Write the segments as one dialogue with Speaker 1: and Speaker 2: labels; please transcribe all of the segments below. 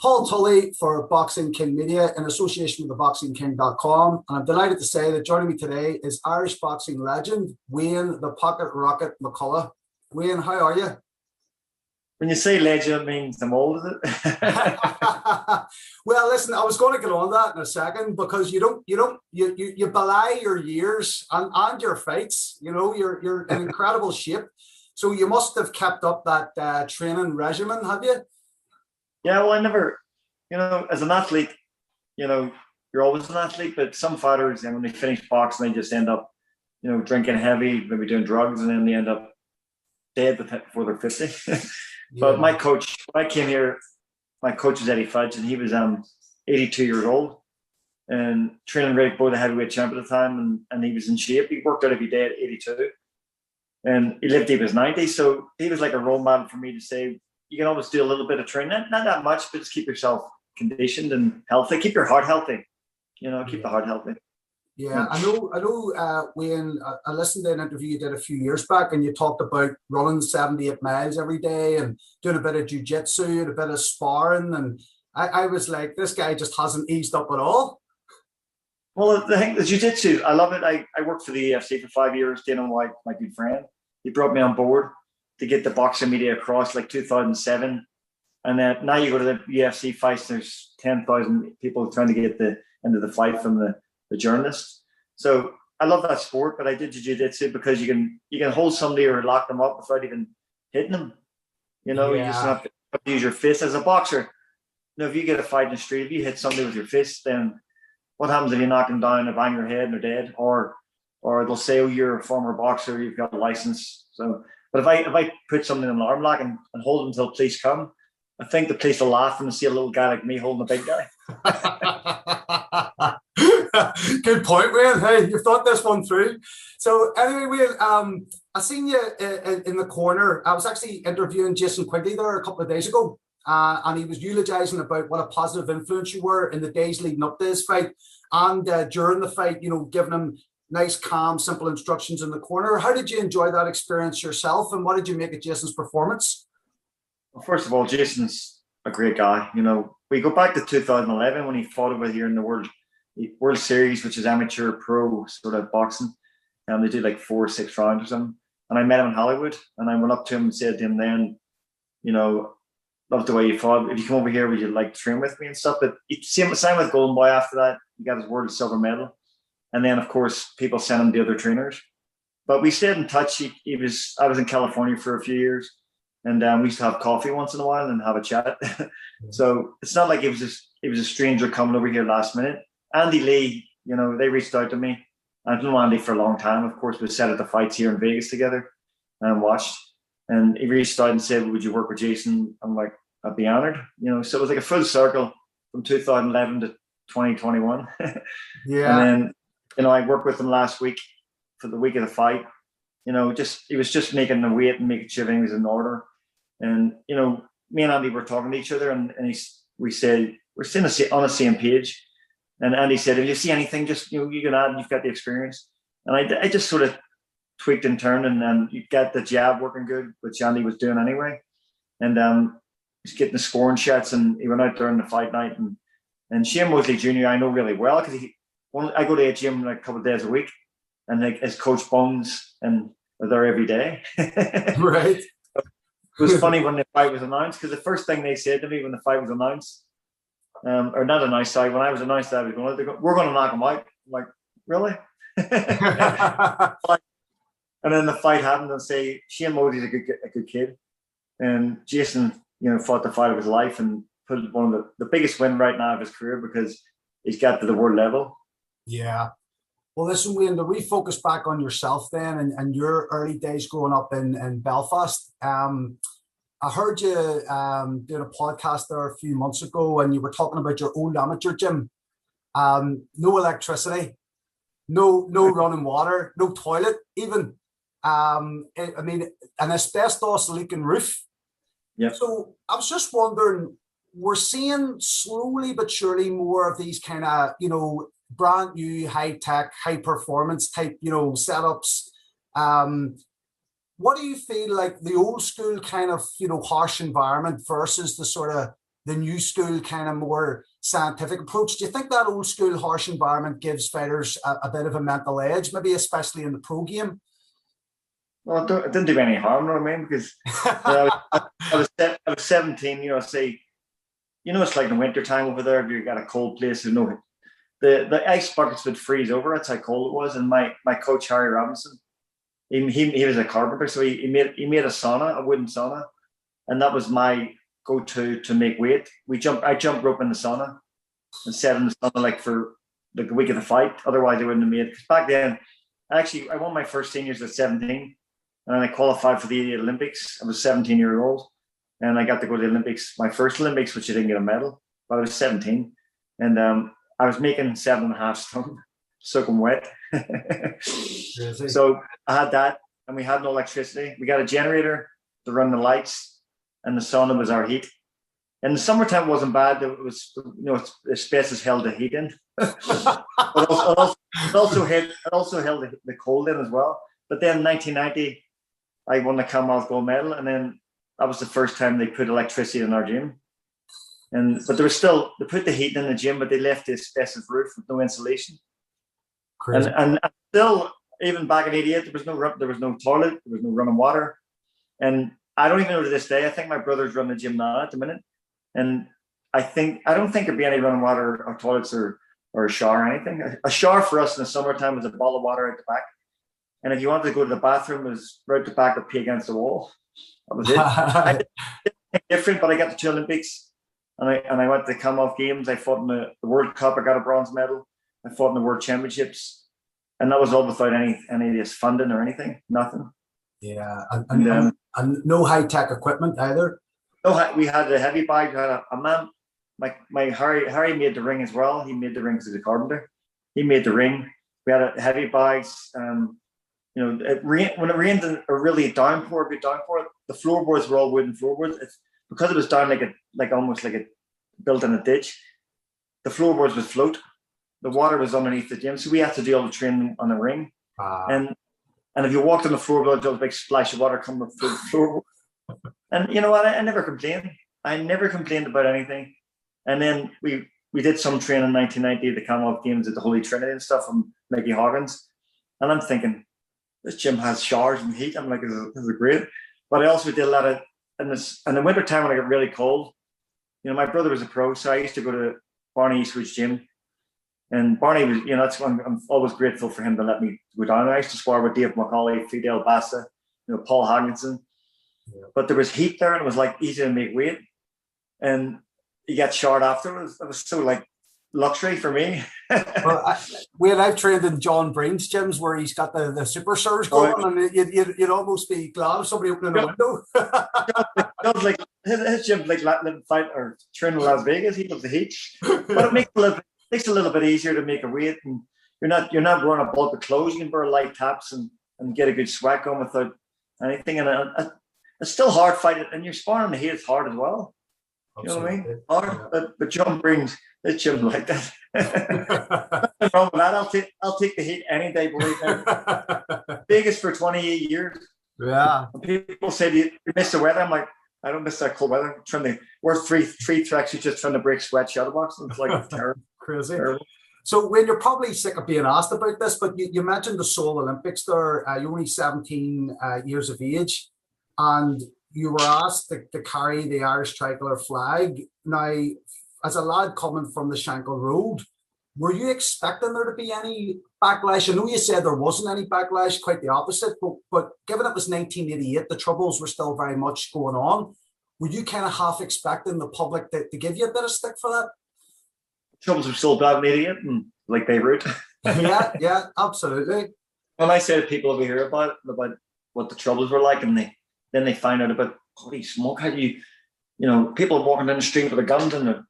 Speaker 1: Paul Tully for Boxing King Media in association with theboxingking.com, and I'm delighted to say that joining me today is Irish boxing legend Wayne the Pocket Rocket McCULLOUGH. Wayne, how are you?
Speaker 2: When you say legend, it means I'm old, is it?
Speaker 1: Well, listen, I was going to get on that in a second because you belie your years and your fights. You know, you're in incredible shape, so you must have kept up that training regimen, have you?
Speaker 2: Yeah, well, I never, as an athlete, you're always an athlete, but some fighters, and when they finish boxing, they just end up, drinking heavy, maybe doing drugs, and then they end up dead before they're 50. But my coach, when I came here, my coach was Eddie Futch, and he was 82 years old and training right below the heavyweight champ at the time, and he was in shape. He worked out every day at 82, and he lived to his 90. So he was like a role model for me to say, you can always do a little bit of training, not that much, but just keep yourself conditioned and healthy. Keep your heart healthy. Keep the heart healthy.
Speaker 1: Yeah, I know, Wayne, I listened to an interview you did a few years back, and you talked about running 78 miles every day and doing a bit of jiu-jitsu and a bit of sparring. And I was like, this guy just hasn't eased up at all.
Speaker 2: Well, the jiu-jitsu, I love it. I worked for the UFC for 5 years. Dana White, my good friend, he brought me on board to get the boxing media across, like 2007. And then now you go to the UFC fights, there's 10,000 people trying to get into the fight from the journalists. So I love that sport, but I did jiu-jitsu because you can hold somebody or lock them up without even hitting them. You just have to use your fist. As a boxer, if you get a fight in the street, if you hit somebody with your fist, then what happens if you knock them down and bang their head and they're dead? Or they'll say, oh, you're a former boxer, you've got a license. So, but if I put something in an arm lock and hold them until police come, I think the police will laugh and see a little guy like me holding a big guy.
Speaker 1: Good point, Wayne. Hey, you've thought this one through. So anyway, Wayne, I seen you in the corner. I was actually interviewing Jason Quigley there a couple of days ago, and he was eulogizing about what a positive influence you were in the days leading up to this fight and during the fight, giving him nice, calm, simple instructions in the corner. How did you enjoy that experience yourself, and what did you make of Jason's performance?
Speaker 2: Well, first of all, Jason's a great guy. We go back to 2011 when he fought over here in the World Series, which is amateur pro sort of boxing. And they do like 4 or 6 rounds or something. And I met him in Hollywood, and I went up to him and said to him then, love the way you fought. If you come over here, would you like to train with me and stuff? But same with Golden Boy after that. He got his world silver medal. And then, of course, people sent him to other trainers. But we stayed in touch. I was in California for a few years, and we used to have coffee once in a while and have a chat. So it's not like it was a stranger coming over here last minute. Andy Lee, they reached out to me. I've known Andy for a long time. Of course, we sat at the fights here in Vegas together and watched. And he reached out and said, would you work with Jason? I'm like, I'd be honored. So it was like a full circle from 2011 to 2021.
Speaker 1: Yeah.
Speaker 2: And then, I worked with him last week for the week of the fight. He was just making the weight and making sure everything was in order. And, me and Andy were talking to each other, and we said, we're still on the same page. And Andy said, if you see anything, just, you can add, you've got the experience. And I just sort of tweaked and turned, and you got the jab working good, which Andy was doing anyway. And he's getting the scoring shots, and he went out there in the fight night. And Shane Mosley Jr., I know really well, because I go to a gym like a couple of days a week, and like his coach Bones, and they're there every day.
Speaker 1: Right.
Speaker 2: It was funny when the fight was announced, because the first thing they said to me when the fight was announced, or not announced, sorry, when I was announced that I was we're going to knock him out. I'm like, really? And then the fight happened, and say Shane Mosley's a good kid, and Jason, fought the fight of his life and put one of the biggest win right now of his career, because he's got to the world level.
Speaker 1: Yeah. Well, listen, Wayne, to refocus back on yourself then and your early days growing up in Belfast. I heard you doing a podcast there a few months ago, and you were talking about your old amateur gym. No electricity, no running water, no toilet even. An asbestos leaking roof.
Speaker 2: Yeah.
Speaker 1: So I was just wondering, we're seeing slowly but surely more of these kind of, brand new high tech, high performance type, setups What do you feel like the old school kind of, harsh environment versus the sort of the new school kind of more scientific approach? Do you think that old school harsh environment gives fighters a bit of a mental edge, maybe especially in the pro game?
Speaker 2: Well, it didn't do me any harm, you know what I mean? Because I was 17, say, it's like the winter time over there. If you got a cold place, the ice buckets would freeze over. That's how cold it was. And my coach, Harry Robinson, he was a carpenter, so he made a sauna, a wooden sauna, and that was my go-to to make weight. I jumped rope in the sauna and sat in the sauna like for like a week of the fight. Otherwise, I wouldn't have made it. Because back then, I won my first seniors at 17, and I qualified for the Olympics. I was 17 years old, and I got to go to the Olympics, my first Olympics, which I didn't get a medal, but I was 17, and I was making 7.5 stone, soaking wet. So I had that, and we had no electricity. We got a generator to run the lights, and the sauna was our heat. In the summertime, it wasn't bad. It was, the spaces held the heat in. But it also held the cold in as well. But then in 1990, I won the Commonwealth gold medal, and then that was the first time they put electricity in our gym. But there was still, they put the heat in the gym, but they left the asbestos roof with no insulation. Crazy. And still, even back in '88, there was no toilet, there was no running water, and I don't even know to this day. I think my brothers run the gym now at the minute, and I don't think there'd be any running water or toilets or a shower or anything. A shower for us in the summertime was a bottle of water out the back, and if you wanted to go to the bathroom, it was right at the back, or pee against the wall. That was it. I did different, but I got to 2 Olympics, and I went to the Commonwealth Games. I fought in the World Cup. I got a bronze medal. I fought in the World Championships, and that was all without any of this funding or anything, nothing.
Speaker 1: Yeah, and no high-tech equipment either.
Speaker 2: No, we had a heavy bag. We had a man, my Harry made the ring as well. He made the ring as a carpenter. He made the ring. We had heavy bags. When it rained in a really downpour, the floorboards were all wooden floorboards. Because it was down almost like a built in a ditch. The floorboards would float. The water was underneath the gym, so we had to do all the training on the ring. And if you walked on the floorboard, there was a big splash of water coming through the floor. And you know what? I never complained. I never complained about anything. And then we did some training in 1990 at the Commonwealth Games at the Holy Trinity and stuff from Mickey Hoggins. And I'm thinking, this gym has showers and heat. I'm like, this is great. But I also did a lot of, in the winter time when I got really cold, my brother was a pro, so I used to go to Barney Eastwood's gym. And Barney was, that's one, I'm always grateful for him to let me go down. I used to spar with Dave McCULLOUGH, Fidel Bassa, Paul Hogginson. Yeah. But there was heat there, and it was like easy to make weight. And you get short afterwards. It was so like luxury for me.
Speaker 1: Well, I've trained in John Breen's gyms where he's got the super surge going, and you'd almost be glad if somebody opening a window.
Speaker 2: John's like his gym's like living fight or training in Las Vegas. He loves the heat, but it makes it a little bit easier to make a weight, and you're not wearing a bulk of clothes. You can wear light tops and get a good sweat going without anything. And it's still hard fighting, and you're sparring in the heat. It's hard as well. Absolutely. You know what I mean? Hard, but John brings his gym like that. Nothing wrong with that. I'll take the heat any day. Believe me. Vegas for 28 years.
Speaker 1: Yeah.
Speaker 2: And people say you miss the weather. I'm like, I don't miss that cold weather. I'm trying to wear three tracks. You're just trying to break sweat shadow box. It's like terrible.
Speaker 1: Crazy. Terrible. So when you're probably sick of being asked about this, but you mentioned the Seoul Olympics there. You're only 17 years of age, and you were asked to carry the Irish tricolor flag. Now, as a lad coming from the Shankill Road, were you expecting there to be any backlash? I know you said there wasn't any backlash, quite the opposite, but given it was 1988, the Troubles were still very much going on. Were you kind of half expecting the public to give you a bit of stick for that?
Speaker 2: Troubles were still bad in 88 and like Beirut.
Speaker 1: yeah, absolutely.
Speaker 2: When I say to people over here about what the Troubles were like, and then they find out about, holy smoke, how do people walking down the street with the guns and the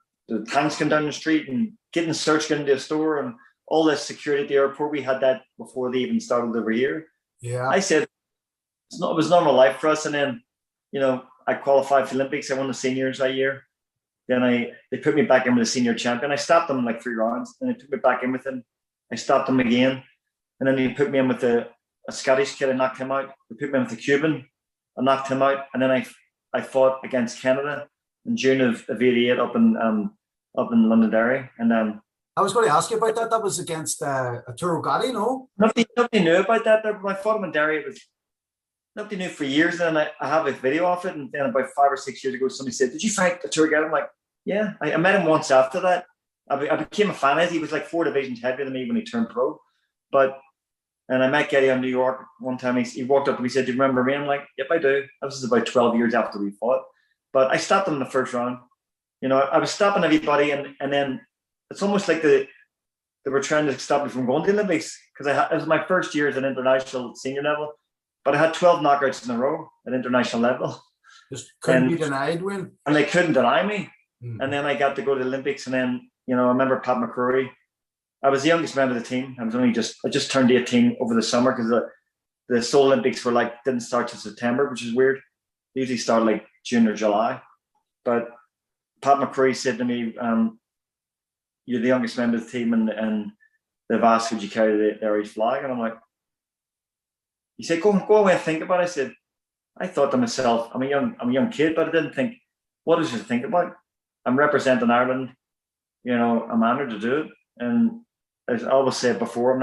Speaker 2: tanks going down the street and getting searched into a store and all this security at the airport. We had that before they even started over here. Yeah. I said, it was normal life for us. And then, I qualified for the Olympics. I won the seniors that year. Then they put me back in with the senior champion. I stopped them in like 3 rounds. Then they put me back in with him. I stopped them again. And then they put me in with the a Scottish kid, I knocked him out. They put me in with a Cuban, I knocked him out, and then I fought against Canada in June of '88 up in Londonderry, and
Speaker 1: I was going to ask you about that. That was against a Turogati, no?
Speaker 2: Nobody knew about that. When I fought him in Derry, it was nobody knew for years. And I have a video of it, and then about 5 or 6 years ago, somebody said, "Did you fight a Turogati?" I'm like, "Yeah." I met him once after that. I became a fan of his. He was like 4 divisions heavier than me when he turned pro, and I met Geddy in New York one time. He walked up and he said, "Do you remember me?" I'm like, "Yep, I do." This was about 12 years after we fought. But I stopped him in the first round. I was stopping everybody, and then it's almost like they were trying to stop me from going to the Olympics, because it was my first year at an international senior level, but I had 12 knockouts in a row at international level.
Speaker 1: Just couldn't be denied, win.
Speaker 2: And they couldn't deny me. And then I got to go to the Olympics, and then, I remember Pat McCrory. I was the youngest member of the team. I just turned 18 over the summer, because the Seoul Olympics didn't start till September, which is weird. They usually start like June or July. But Pat McCrory said to me, "You're the youngest member of the team, and they've asked, would you carry the Irish flag?" And I'm like, he said, go away and think about it. I said, I thought to myself, I'm a young kid, but I didn't think, what is there to think about? I'm representing Ireland. I'm honored to do it. And as I always said before,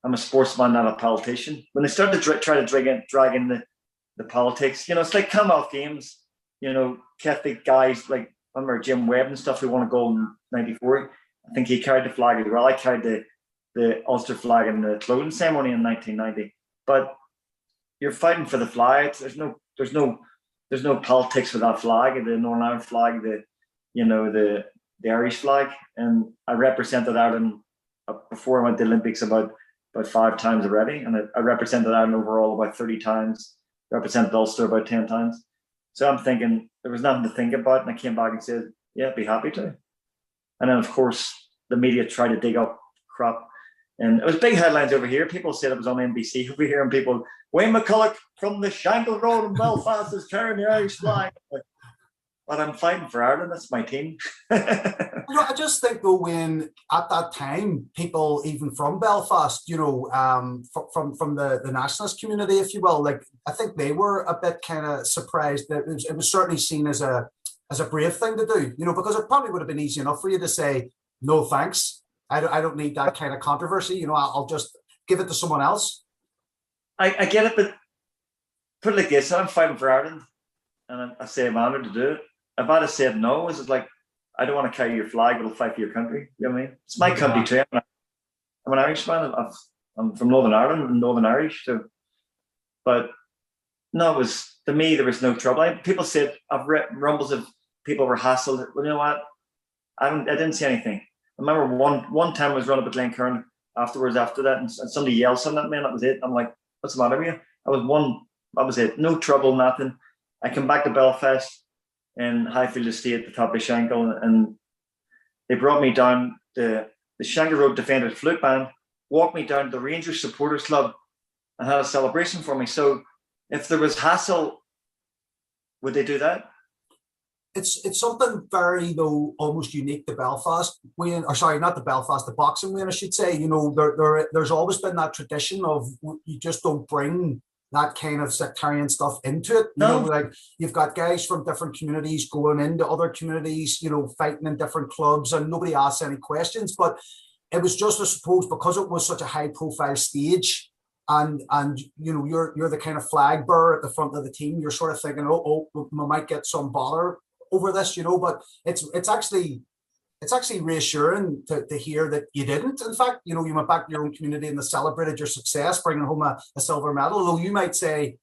Speaker 2: I'm a sportsman, not a politician. When they started to try to drag in the politics, it's like Commonwealth Games, Catholic guys like, I remember Jim Webb and stuff who won a gold in '94. I think he carried the flag as well. I carried the Ulster flag in the clothing ceremony in 1990. But you're fighting for the flag. There's no politics with that flag, the Northern Ireland flag, the Irish flag. And I represented Ireland before I went to the Olympics about 5 times already, and I represented Ireland overall about 30 times. Represented Ulster about 10 times. So I'm thinking there was nothing to think about, and I came back and said, "Yeah, I'd be happy to." And then, of course, the media tried to dig up crap, and it was big headlines over here. People said it was on NBC over here, and people, "Wayne McCullough from the Shankill Road in Belfast is carrying the Irish flag." But I'm fighting for Ireland. That's my team.
Speaker 1: I just think, though, when at that time, people even from Belfast, from the nationalist community, if you will, like, I think they were a bit kind of surprised that it was certainly seen as a brave thing to do, because it probably would have been easy enough for you to say, "No, thanks. I don't need that kind of controversy. I'll just give it to someone else."
Speaker 2: I get it, but put it like this: I'm fighting for Ireland, and I say I'm honored to do it. If I'd have said no, it's like, I don't want to carry your flag, but I'll fight for your country. You know what I mean? It's my country too. I'm an Irishman. I'm from Northern Ireland and Northern Irish. So, but no, to me, there was no trouble. People said, I've read rumbles of people were hassled. Well, you know what? I didn't see anything. I remember one time I was running up at Glencairn after that, and somebody yelled something at me, and that was it. I'm like, "What's the matter with you?" That was it. No trouble, nothing. I come back to Belfast in Highfield Estate, the top of Shankill, and they brought me down the Shankill Road Defenders Flute Band, walked me down to the Rangers Supporters Club, and had a celebration for me. So if there was hassle, would they do that?
Speaker 1: It's something very, though, almost unique to Belfast, Wayne, or sorry, not the Belfast, the boxing, Wayne, I should say. There's always been that tradition of you just don't bring that kind of sectarian stuff into it. Like, you've got guys from different communities going into other communities, fighting in different clubs, and nobody asks any questions. But it was just, I suppose, because it was such a high profile stage, and you're the kind of flag bearer at the front of the team, you're sort of thinking, oh, we might get some bother over this, but it's actually reassuring to hear that you didn't. In fact, you went back to your own community and they celebrated your success, bringing home a silver medal. Although you might say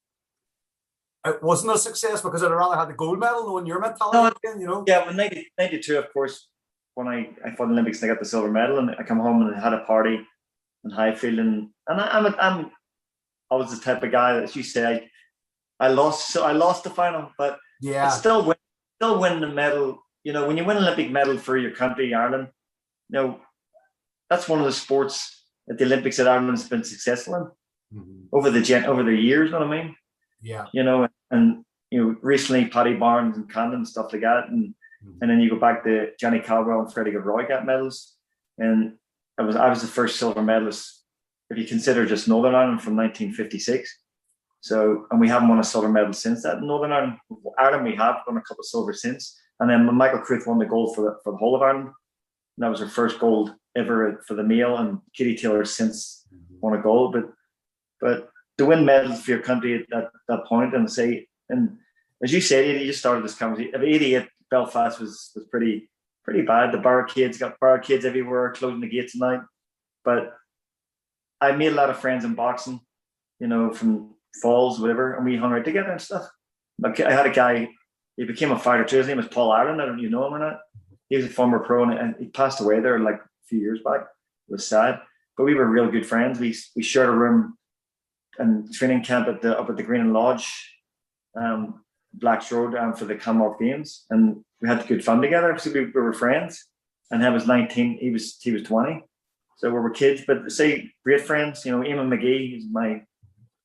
Speaker 1: it wasn't a success because I'd rather had the gold medal, knowing your mentality.
Speaker 2: Yeah, when 92, of course, when I fought in the Olympics and I got the silver medal, and I come home and I had a party in Highfield, and I was the type of guy that, as you say, I lost the final, but
Speaker 1: yeah,
Speaker 2: still win the medal. When you win an Olympic medal for your country, Ireland, that's one of the sports at the Olympics that Ireland's been successful in over the years. You know what I mean?
Speaker 1: Yeah.
Speaker 2: And recently Paddy Barnes and Condon and stuff like that, and then you go back to Johnny Caldwell and Freddie Roy got medals, and I was the first silver medalist if you consider just Northern Ireland from 1956. So, and we haven't won a silver medal since that. In Northern Ireland, we have won a couple of silver since. And then Michael Cruth won the gold for the whole of Ireland. And that was her first gold ever for the male. And Katie Taylor since won a gold. But to win medals for your country at that point, and as you said, you just started this conversation. Of 88, Belfast was pretty bad. The got barricades everywhere, closing the gates at night. But I made a lot of friends in boxing, from Falls, whatever, and we hung out together and stuff. Like, I had a guy, he became a fighter too. His name was Paul Ireland. I don't know if you know him or not. He was a former pro, and he passed away there like a few years back. It was sad, but we were real good friends. We shared a room and training camp up at the Green and Lodge, Blacks Road, for the Commonwealth Games, and we had good fun together. So we were friends. And I was 19, he was 20. So we were kids, but great friends. Eamon McGee is my.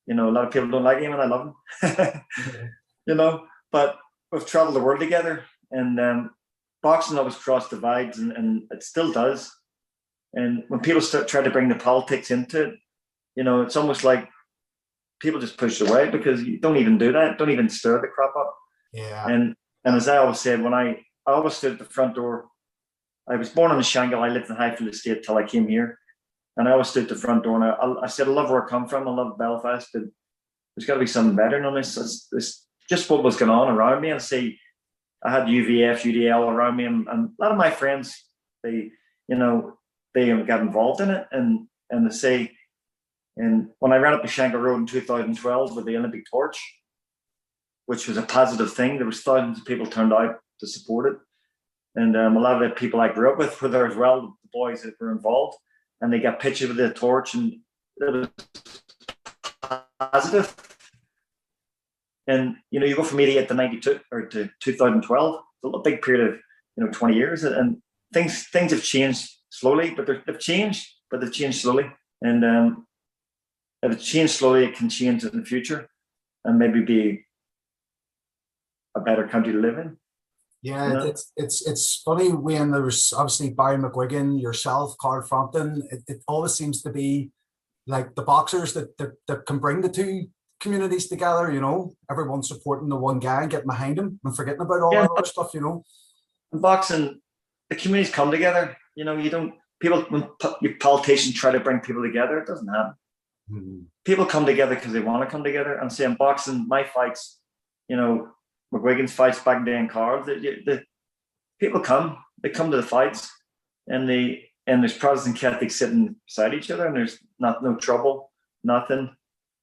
Speaker 2: A lot of people don't like him, and I love him. But we've traveled the world together, and boxing always crossed divides, and it still does. And when people try to bring the politics into it, it's almost like people just push it away, because you don't even do that. Don't even stir the crap up.
Speaker 1: Yeah.
Speaker 2: And as I always said, when I always stood at the front door. I was born in the Shankill. I lived in Highfield Estate till I came here. And I always stood at the front door, and I said, I love where I come from. I love Belfast, but there's got to be something better than this. It's just what was going on around me. And I had UVF, UDL around me, and a lot of my friends, they got involved in it. And when I ran up the Shankill Road in 2012 with the Olympic torch, which was a positive thing, there was thousands of people turned out to support it. And a lot of the people I grew up with were there as well, the boys that were involved. And they got pictures with the torch, and it was positive. And you go from 88 to 92 or to 2012, it's a big period of 20 years, and things have changed slowly, but they've changed slowly. And if it changed slowly, it can change in the future, and maybe be a better country to live in.
Speaker 1: Yeah, it's funny when there's obviously Barry McGuigan, yourself, Carl Frampton. It always seems to be like the boxers that can bring the two communities together. Everyone supporting the one guy and getting behind him and forgetting about all that other stuff. In
Speaker 2: boxing, the communities come together. When politicians try to bring people together, it doesn't happen. Mm-hmm. People come together because they want to come together. And say in boxing, my fights, McGuigan's fights back in the day in Carl, the people come to the fights, and there's Protestant Catholics sitting beside each other, and there's no trouble, nothing.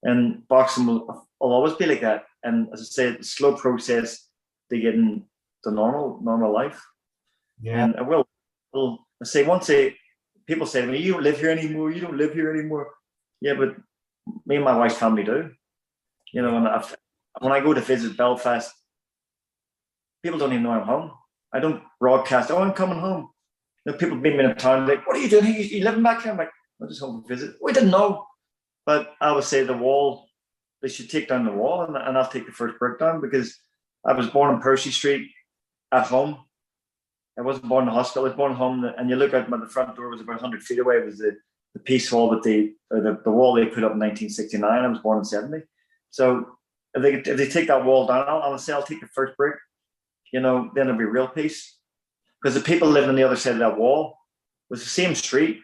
Speaker 2: And boxing will always be like that. And as I say, it's a slow process to get into normal life. Yeah. And I will say, people say to me, you don't live here anymore. Yeah, but me and my wife's family do. And when I go to visit Belfast, people don't even know I'm home. I don't broadcast, I'm coming home. People meet me in a town, like, what are you doing? You living back here? I'm like, I'm just home to visit. We didn't know. But I would say the wall, they should take down the wall, and I'll take the first brick down, because I was born on Percy Street at home. I wasn't born in the hospital. I was born at home, and you look out the front door was about 100 feet away. It was the peace hall that the wall they put up in 1969. I was born in 70. So if they take that wall down, I'll take the first brick. Then it'll be real peace. Because the people living on the other side of that wall was the same street.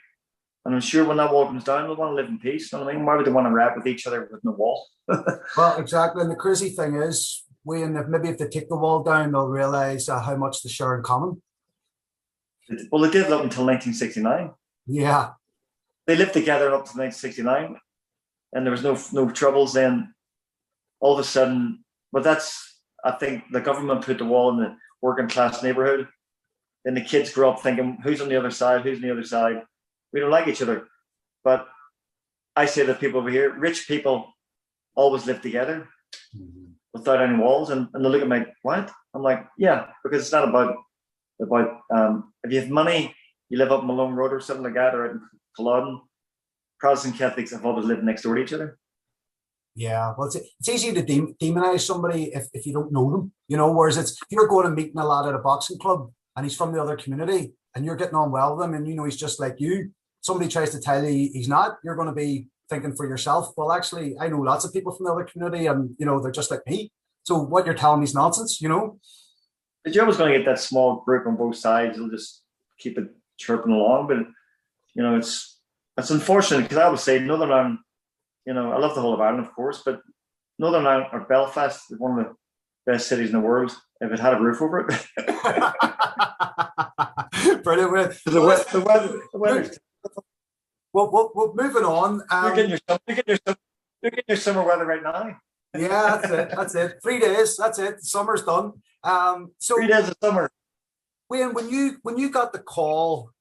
Speaker 2: And I'm sure when that wall comes down, they'll want to live in peace. You know what I mean? Why would they want to rap with each other with no wall?
Speaker 1: Well, exactly. And the crazy thing is, if they take the wall down, they'll realise how much they share in common.
Speaker 2: Well, they did up until 1969.
Speaker 1: Yeah.
Speaker 2: They lived together up to 1969. And there was no troubles then. All of a sudden, I think the government put the wall in the working class neighborhood. Then the kids grew up thinking, who's on the other side? We don't like each other. But I say that people over here, rich people always live together without any walls. And they look at me, what? I'm like, yeah, because it's not about if you have money, you live up Malone Road or something like that, or out in Cullough. Protestant Catholics have always lived next door to each other.
Speaker 1: Yeah, well, it's easy to demonize somebody if you don't know them, whereas if you're going and meeting a lad at a boxing club and he's from the other community and you're getting on well with him, and he's just like you, somebody tries to tell you he's not, you're going to be thinking for yourself, well, actually, I know lots of people from the other community, and they're just like me. So what you're telling me is nonsense,
Speaker 2: But you're always going to get that small group on both sides. They'll just keep it chirping along. But it's unfortunate because I would say Northern Ireland. I love the whole of Ireland, of course, but Northern Ireland or Belfast is one of the best cities in the world if it had a roof over it.
Speaker 1: Brilliant.
Speaker 2: The weather's.
Speaker 1: Well, moving on.
Speaker 2: You're getting your summer weather right now.
Speaker 1: Yeah, that's it. 3 days. That's it. Summer's done. So
Speaker 2: 3 days of summer.
Speaker 1: Wayne, when you got the call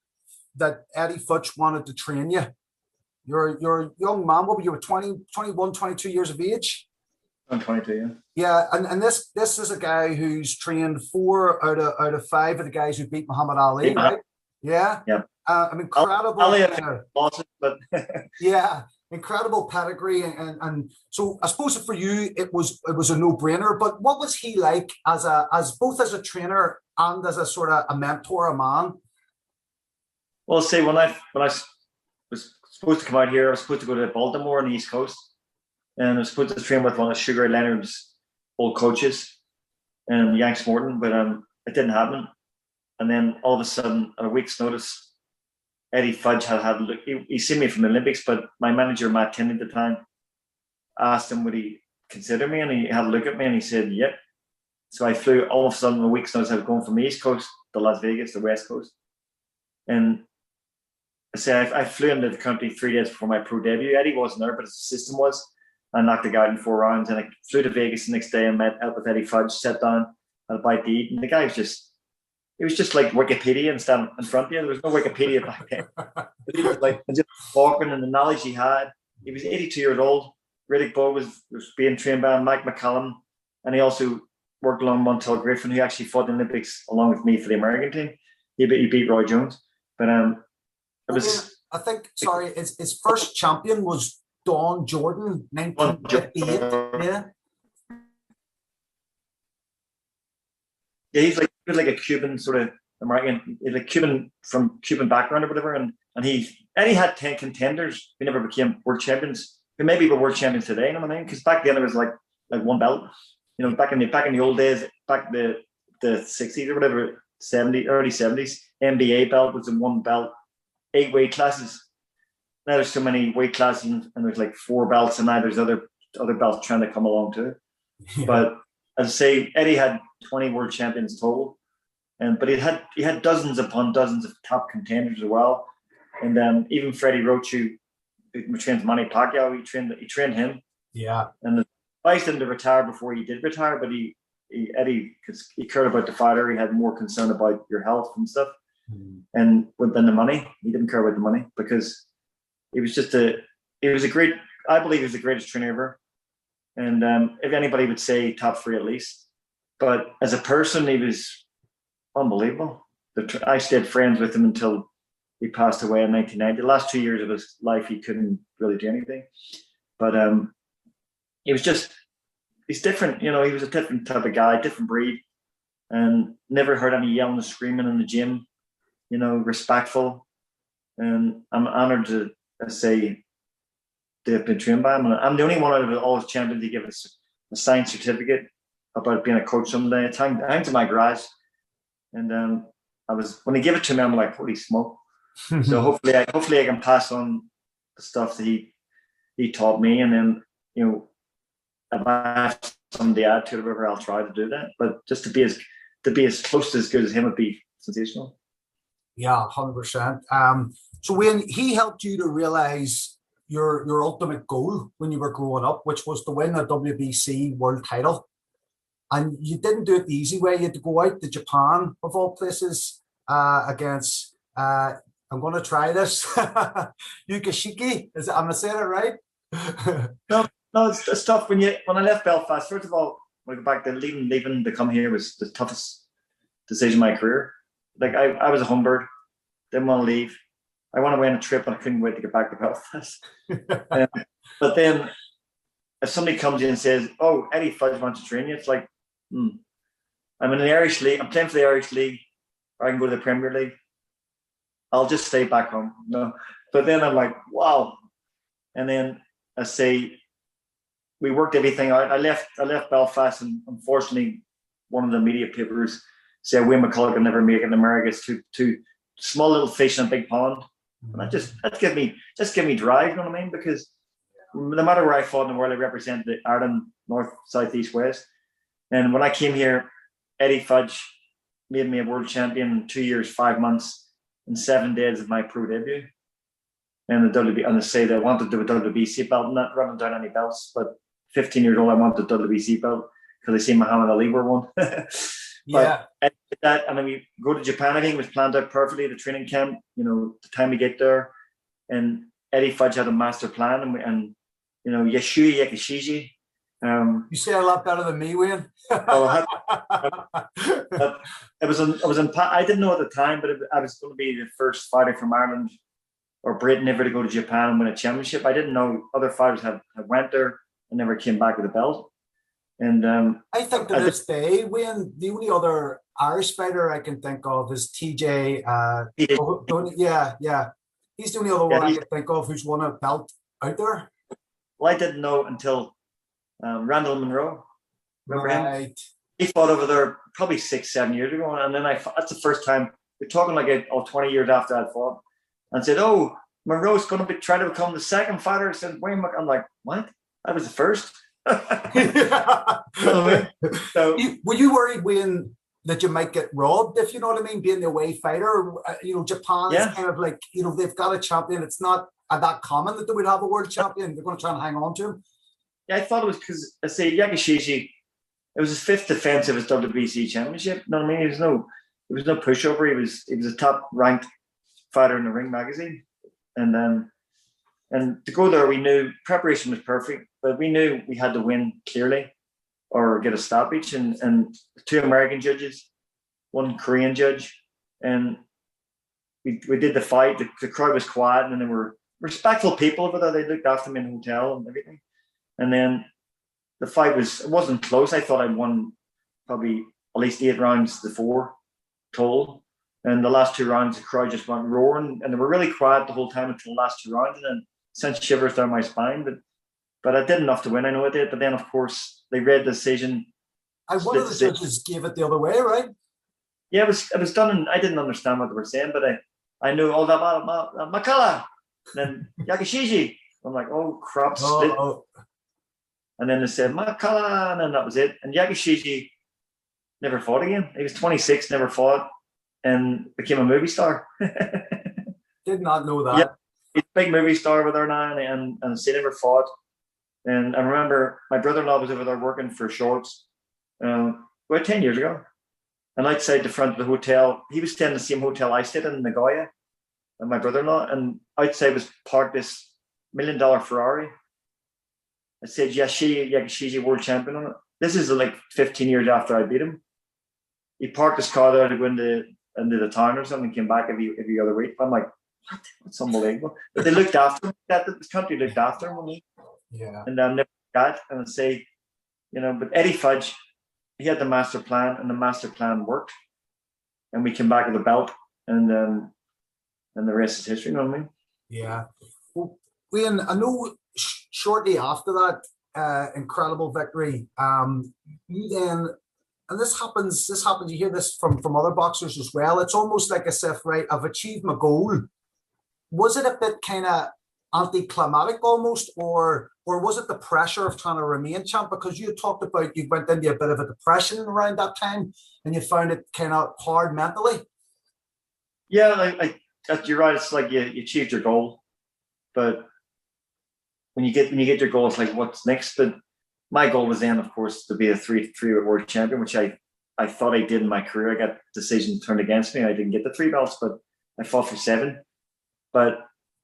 Speaker 1: that Eddie Futch wanted to train you, you're a young man. What were you? Were 20, 21, 22 years of age?
Speaker 2: I'm 22, yeah.
Speaker 1: Yeah, and this is a guy who's trained 4 out of 5 of the guys who beat Muhammad Ali, right? Yeah.
Speaker 2: Yeah.
Speaker 1: Incredible.
Speaker 2: Ali losses, but
Speaker 1: yeah, incredible pedigree, and so I suppose for you it was a no-brainer. But what was he like as both as a trainer and as a sort of a mentor, a man?
Speaker 2: Well, see, when I was supposed to come out here, I was supposed to go to Baltimore on the East Coast, and I was supposed to train with one of Sugar Leonard's old coaches, and Yanks Morton, but it didn't happen. And then all of a sudden, at a week's notice, Eddie Futch had look. He seen me from the Olympics, but my manager Matt Tinney at the time asked him would he consider me, and he had a look at me and he said, "Yep." So I flew. All of a sudden, a week's notice, I was going from the East Coast to Las Vegas, the West Coast, and I flew into the country 3 days before my pro debut. Eddie wasn't there, but his assistant was. I knocked the guy out in 4 rounds, and I flew to Vegas the next day and met up with Eddie Futch, sat down, had a bite to eat, and the guy was just. It was just like Wikipedia and standing in front of you. There was no Wikipedia back then. But he was like just talking and the knowledge he had. He was 82 years old. Riddick Bowe was being trained by Mike McCULLOUGH, and he also worked along Montel Griffin, who actually fought in the Olympics along with me for the American team. He beat Roy Jones. But it was.
Speaker 1: I think his first champion was Don Jordan, 1958. Yeah.
Speaker 2: Yeah, he was like a Cuban sort of American, like Cuban from Cuban background or whatever, and Eddie had 10 contenders who never became world champions, who maybe were world champions today. You know what I mean? Because back then it was like one belt. Back in the old days, back the 60s or whatever, early 70s, NBA belt was in one belt, 8 weight classes. Now there's so many weight classes, and there's like 4 belts, and now there's other belts trying to come along too. Yeah. But as I say, Eddie had 20 world champions total, but he had dozens upon dozens of top contenders as well. And even Freddie Roach, who trains Manny Pacquiao, he trained him.
Speaker 1: Yeah.
Speaker 2: And advised him to retire before he did retire, but Eddie, because he cared about the fighter, he had more concern about your health and stuff, and than the money. He didn't care about the money because he was I believe he was the greatest trainer ever. And if anybody would say top 3 at least, but as a person, he was unbelievable. I stayed friends with him until he passed away in 1990. The last 2 years of his life, he couldn't really do anything. But he's different. He was a different type of guy, different breed, and never heard any yelling and screaming in the gym. Respectful. And I'm honored to say they've been trained by him. And I'm the only one out of all his champions to give us a signed certificate about being a coach someday. It hangs in my garage. And when he gave it to me, I'm like, holy smoke. So hopefully I can pass on the stuff that he taught me. And then, if I have something to add to it, whatever, I'll try to do that. But just to be as close to as good as him would be sensational.
Speaker 1: Yeah, 100%. So when he helped you to realize your ultimate goal when you were growing up, which was to win a WBC world title, and you didn't do it the easy way. You had to go out to Japan, of all places, against I'm going to try this Yukishiki. I'm going to say that right?
Speaker 2: No, it's tough. When I left Belfast, first of all, when I go back, leaving to come here was the toughest decision in my career. Like I was a home bird, didn't want to leave. I went away on a trip and I couldn't wait to get back to Belfast. But then if somebody comes in and says, "Oh, Eddie Futch wants to train you," it's like, I'm in the Irish League. I'm playing for the Irish League, or I can go to the Premier League. I'll just stay back home. No. But then I'm like, wow. And then I say we worked everything out. I left Belfast, and unfortunately, one of the media papers said Wayne McCullough can never make it in America. It's too small little fish in a big pond. And that give me drive, you know what I mean? Because no matter where I fought in the world, I represented Ireland, north, south, east, west. And when I came here, Eddie Futch made me a world champion in 2 years, 5 months, and 7 days of my pro debut. And the WB, and I say that I wanted to do a WBC belt, not running down any belts, but 15 years old, I wanted a WBC belt because I seen Muhammad Ali were one.
Speaker 1: Yeah.
Speaker 2: That, and then we go to Japan. Everything was planned out perfectly. The training camp, the time we get there, and Eddie Futch had a master plan, and Yashui Yakishiji.
Speaker 1: You say a lot better than me, Wayne.
Speaker 2: I didn't know at the time, but I was going to be the first fighter from Ireland or Britain ever to go to Japan and win a championship. I didn't know other fighters had went there and never came back with a belt. And
Speaker 1: I think to this day, Wayne, the only other Irish fighter I can think of is TJ. Yeah. He's the only other one I can think of who's won a belt out there.
Speaker 2: Well, I didn't know until Randall Monroe. Remember him? He fought over there probably 6-7 years ago. And then that's the first time we're talking like 20 years after I'd fought, and said, "Oh, Monroe's going to be trying to become the second fighter." I said, "Wayne," I'm like, "What? I was the first." So,
Speaker 1: were you worried, Wayne, that you might get robbed, if you know what I mean, being the away fighter? Japan is kind of like, they've got a champion. It's not that common that they would have a world champion. They're going to try and hang on to him.
Speaker 2: Yeah, I thought it was because I say Yakishiji, it was his 5th defense of his WBC championship. You know what I mean? There was no pushover. He was a top ranked fighter in the Ring magazine, and to go there, we knew preparation was perfect, but we knew we had to win clearly or get a stoppage. And 2 American judges, 1 Korean judge, and we did the fight. The crowd was quiet, and they were respectful people over there. They looked after me in the hotel and everything. And then the fight wasn't close. I thought I won probably at least 8 rounds to 4 total. And the last 2 rounds, the crowd just went roaring, and they were really quiet the whole time until the last 2 rounds, and then sent shivers down my spine. But I did enough to win. I know I did. But then, of course, they read the decision.
Speaker 1: One of the judges gave it the other way, right?
Speaker 2: Yeah, it was done, and I didn't understand what they were saying, but I knew all that McCULLOUGH, and then Yakishiji. I'm like, oh crap, split. And then they said McCULLOUGH, and then that was it. And Yakishiji never fought again. He was 26, never fought, and became a movie star.
Speaker 1: Did not know that.
Speaker 2: Yeah, he's a big movie star over there now, and he never fought. And I remember my brother-in-law was over there working for Shorts about 10 years ago. And outside the front of the hotel, he was staying in the same hotel I stayed in Nagoya, and my brother-in-law, and outside was parked this $1 million Ferrari. I said, Yakishiji world champion on it. This is like 15 years after I beat him. He parked his car there to go into the town or something, and came back every other week. I'm like, what? That's unbelievable. But they looked after him. This country looked after him.
Speaker 1: Yeah.
Speaker 2: And I'll never forget. And I say, but Eddie Futch, he had the master plan, and the master plan worked. And we came back with a belt, and the rest is history. You know what I mean?
Speaker 1: Yeah. Well, Wayne, I know shortly after that incredible victory, you then, and this happens, you hear this from other boxers as well, it's almost like as if, right, I've achieved my goal. Was it a bit kind of anticlimactic almost, or was it the pressure of trying to remain champ? Because you talked about you went into a bit of a depression around that time, and you found it kind of hard mentally.
Speaker 2: Yeah, you're right. It's like you achieved your goal, but when you get your goal, it's like, what's next? But my goal was then, of course, to be a three-weight world champion, which I thought I did in my career. I got decision turned against me. I didn't get the 3 belts, but I fought for 7. But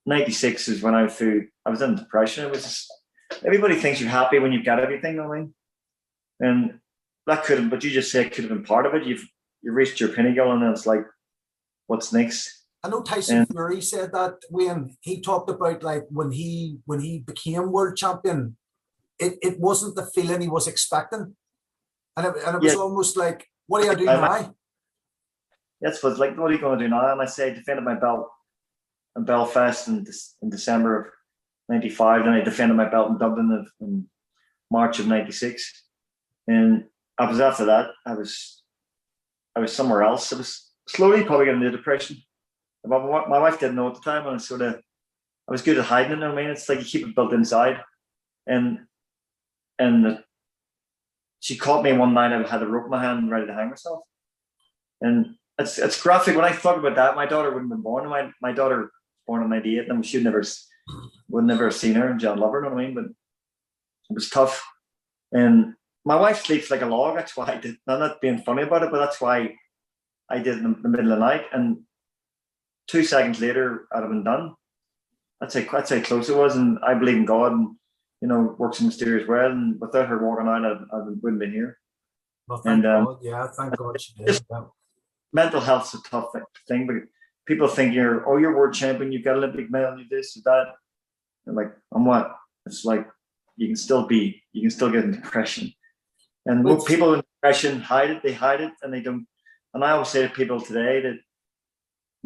Speaker 2: 96 is when I was in depression. It was just, everybody thinks you're happy when you've got everything, you know what I mean? And that could have, but you just say it could have been part of it. You've reached your pinnacle, and then it's like, what's next?
Speaker 1: I know Tyson Fury said that when he talked about, like, when he became world champion, it wasn't the feeling he was expecting, and it was almost like, what do I do now?
Speaker 2: That's what's like. What are you going to do now? And I say, I defended my belt in Belfast in December of 95. Then I defended my belt in Dublin in March of 96. And I was after that, I was somewhere else. I was slowly probably getting into depression. But my wife didn't know at the time, and I was good at hiding it. You know what I mean? It's like you keep it built inside. And she caught me one night. I had a rope in my hand, ready to hang myself. And it's graphic. When I thought about that, my daughter wouldn't have been born. My daughter was born in '98, and she would never have seen her, and John love her. You know what I mean? But it was tough. And my wife sleeps like a log. That's why I did. I'm not being funny about it, but that's why I did it in the middle of the night. And 2 seconds later, I'd have been done. That's how close it was. And I believe in God, and works in mysterious way. And without her walking out, I wouldn't be here.
Speaker 1: Well, thank God. Yeah, thank God she did.
Speaker 2: Mental health's a tough thing, but people think you're world champion, you've got Olympic medal, you this, you that. And like, I'm what? It's like you can still get in depression. And people in depression hide it, and they don't. And I always say to people today that,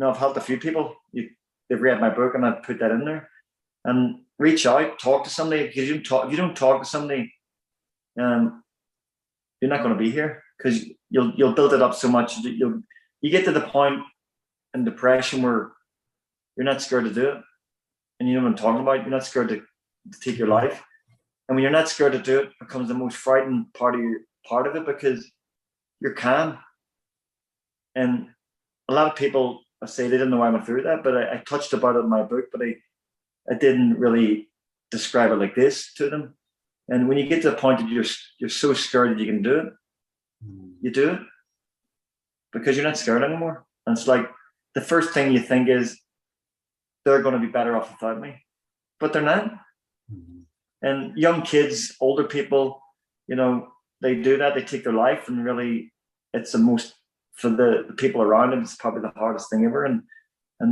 Speaker 2: I've helped a few people. They've read my book, and I've put that in there. And reach out, talk to somebody. Because if you don't talk to somebody, you're not going to be here, because you'll build it up so much. You get to the point in depression where you're not scared to do it, and you know what I'm talking about. You're not scared to take your life, and when you're not scared to do it, it becomes the most frightening part of it, because you're calm. And a lot of people, I say, they didn't know I went through that, but I touched about it in my book, but I didn't really describe it like this to them. And when you get to the point that you're so scared that you can do it, you do it, because you're not scared anymore. And it's like the first thing you think is, they're going to be better off without me, but they're not. And young kids, older people, they do that. They take their life, and really, it's the most, for the people around them, it's probably the hardest thing ever. And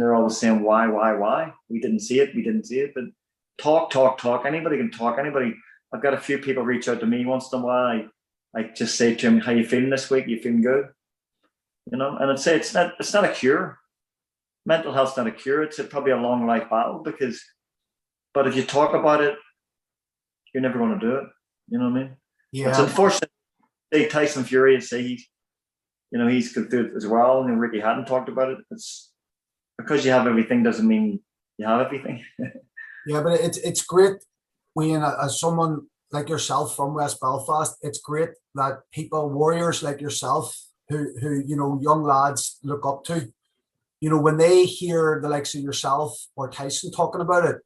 Speaker 2: they're always saying, why? We didn't see it. But talk. Anybody can talk. Anybody. I've got a few people reach out to me once in a while. I just say to them, how you feeling this week? You feeling good? And I'd say it's not a cure. Mental health's not a cure. It's probably a long life battle, but if you talk about it, you're never going to do it. You know what I mean? Yeah. It's unfortunate. Say Tyson Fury, say he's gone through it as well, and Ricky hadn't talked about it. It's because you have everything doesn't mean you have everything.
Speaker 1: Yeah, but it's great, Wayne, as someone like yourself from West Belfast. It's great that warriors like yourself, who young lads look up to, when they hear the likes of yourself or Tyson talking about it,